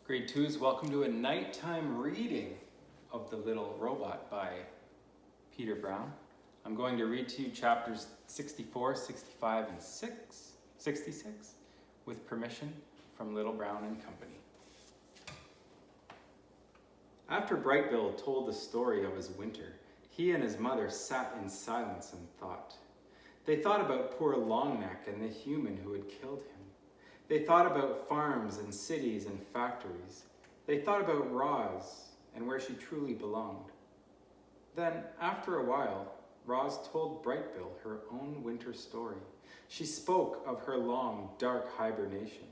Grade 2s, welcome to a nighttime reading of The Little Robot by Peter Brown. I'm going to read to you chapters 64, 65, and 66 with permission from Little Brown and Company. After Brightbill told the story of his winter, he and his mother sat in silence and thought. They thought about poor Longneck and the human who had killed him. They thought about farms and cities and factories. They thought about Roz and where she truly belonged. Then, after a while, Roz told Brightbill her own winter story. She spoke of her long, dark hibernation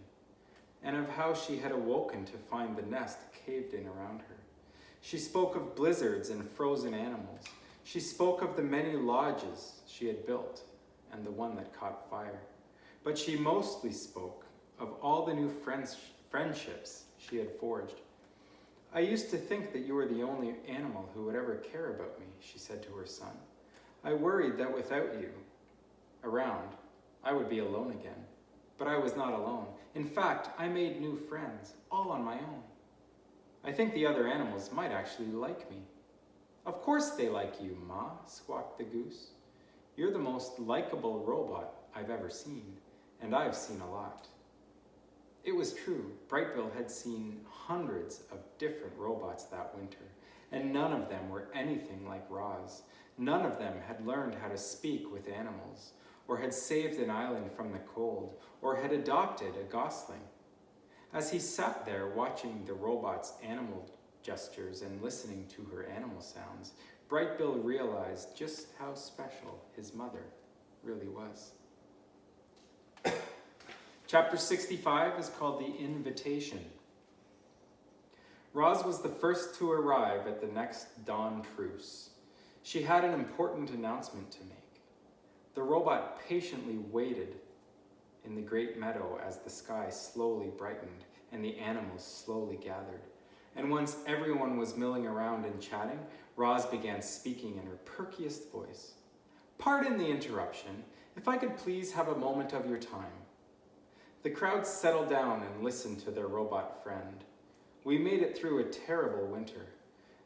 and of how she had awoken to find the nest caved in around her. She spoke of blizzards and frozen animals. She spoke of the many lodges she had built and the one that caught fire. But she mostly spoke of all the new friendships she had forged. I used to think that you were the only animal who would ever care about me, she said to her son. I worried that without you around, I would be alone again. But I was not alone. In fact, I made new friends, all on my own. I think the other animals might actually like me. Of course they like you, Ma, squawked the goose. You're the most likable robot I've ever seen, and I've seen a lot. It was true, Brightbill had seen hundreds of different robots that winter, and none of them were anything like Roz. None of them had learned how to speak with animals, or had saved an island from the cold, or had adopted a gosling. As he sat there watching the robot's animal gestures and listening to her animal sounds, Brightbill realized just how special his mother really was. Chapter 65 is called The Invitation. Roz was the first to arrive at the next dawn truce. She had an important announcement to make. The robot patiently waited in the great meadow as the sky slowly brightened and the animals slowly gathered. And once everyone was milling around and chatting, Roz began speaking in her perkiest voice. Pardon the interruption. If I could please have a moment of your time. The crowd settled down and listened to their robot friend. We made it through a terrible winter.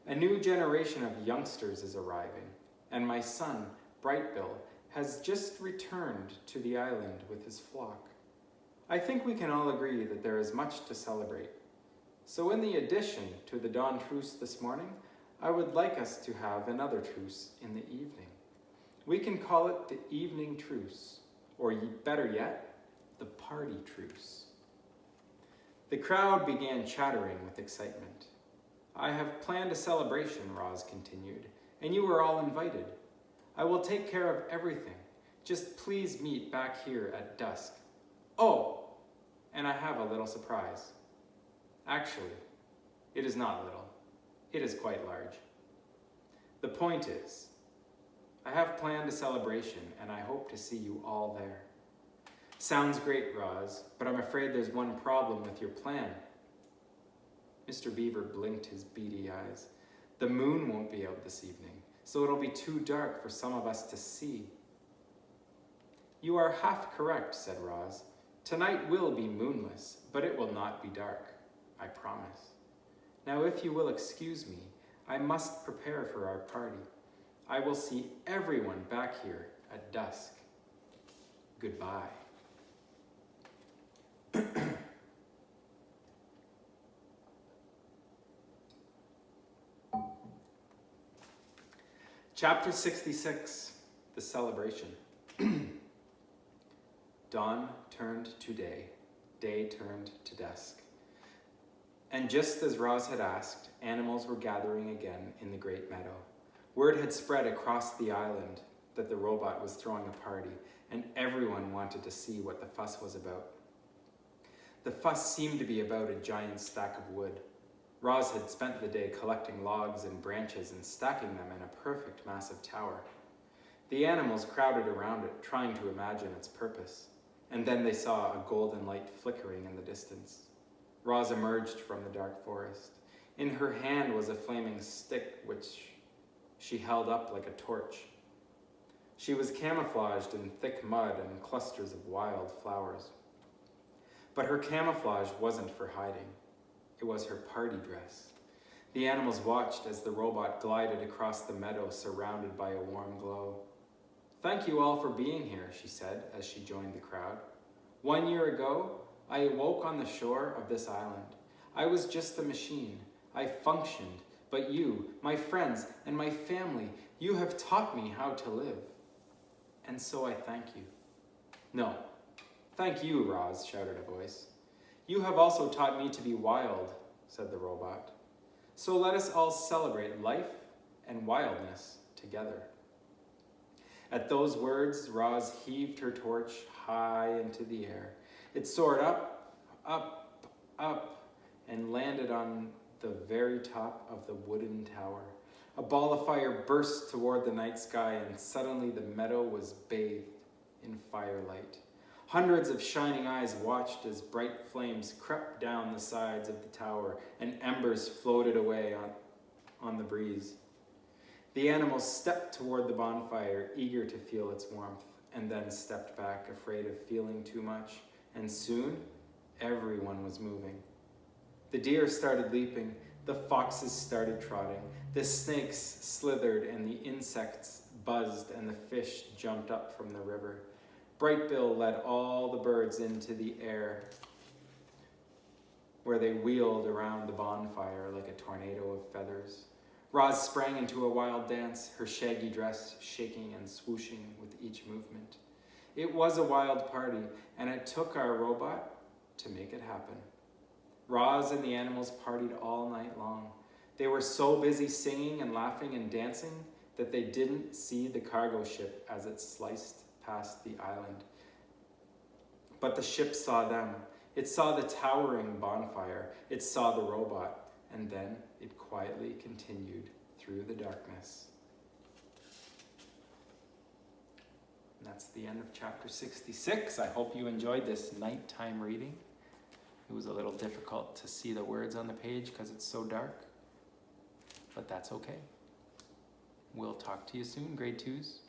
A new generation of youngsters is arriving, and my son, Brightbill, has just returned to the island with his flock. I think we can all agree that there is much to celebrate. So in the addition to the dawn truce this morning, I would like us to have another truce in the evening. We can call it the evening truce, or better yet, the party truce. The crowd began chattering with excitement. I have planned a celebration, Roz continued, and you are all invited. I will take care of everything. Just please meet back here at dusk. Oh, and I have a little surprise. Actually, it is not little. It is quite large. The point is, I have planned a celebration, and I hope to see you all there. Sounds great, Roz, but I'm afraid there's one problem with your plan. Mr. Beaver blinked his beady eyes. The moon won't be out this evening, so it'll be too dark for some of us to see. You are half correct, said Roz. Tonight will be moonless, but it will not be dark, I promise. Now, if you will excuse me, I must prepare for our party. I will see everyone back here at dusk. Goodbye. Chapter 66, The Celebration. Dawn turned to day, day turned to dusk. And just as Roz had asked, animals were gathering again in the great meadow. Word had spread across the island that the robot was throwing a party, and everyone wanted to see what the fuss was about. The fuss seemed to be about a giant stack of wood. Roz had spent the day collecting logs and branches and stacking them in a perfect massive tower. The animals crowded around it, trying to imagine its purpose, and then they saw a golden light flickering in the distance. Roz emerged from the dark forest. In her hand was a flaming stick, which she held up like a torch. She was camouflaged in thick mud and clusters of wild flowers. But her camouflage wasn't for hiding. It was her party dress. The animals watched as the robot glided across the meadow surrounded by a warm glow. "Thank you all for being here," she said as she joined the crowd. "1 year ago, I awoke on the shore of this island. I was just a machine. I functioned, but you, my friends, and my family, you have taught me how to live. And so I thank you." "No, thank you, Roz," shouted a voice. "You have also taught me to be wild," said the robot. "So let us all celebrate life and wildness together." At those words, Roz heaved her torch high into the air. It soared up, up, up, and landed on the very top of the wooden tower. A ball of fire burst toward the night sky, and suddenly the meadow was bathed in firelight. Hundreds of shining eyes watched as bright flames crept down the sides of the tower and embers floated away on the breeze. The animals stepped toward the bonfire, eager to feel its warmth, and then stepped back, afraid of feeling too much. And soon, everyone was moving. The deer started leaping, the foxes started trotting, the snakes slithered, and the insects buzzed, and the fish jumped up from the river. Bright Bill led all the birds into the air, where they wheeled around the bonfire like a tornado of feathers. Roz sprang into a wild dance, her shaggy dress shaking and swooshing with each movement. It was a wild party, and it took our robot to make it happen. Roz and the animals partied all night long. They were so busy singing and laughing and dancing that they didn't see the cargo ship as it sliced past the island. But the ship saw them. It saw the towering bonfire. It saw the robot. And then it quietly continued through the darkness. And that's the end of chapter 66. I hope you enjoyed this nighttime reading. It was a little difficult to see the words on the page because it's so dark, but that's okay. We'll talk to you soon, grade 2s.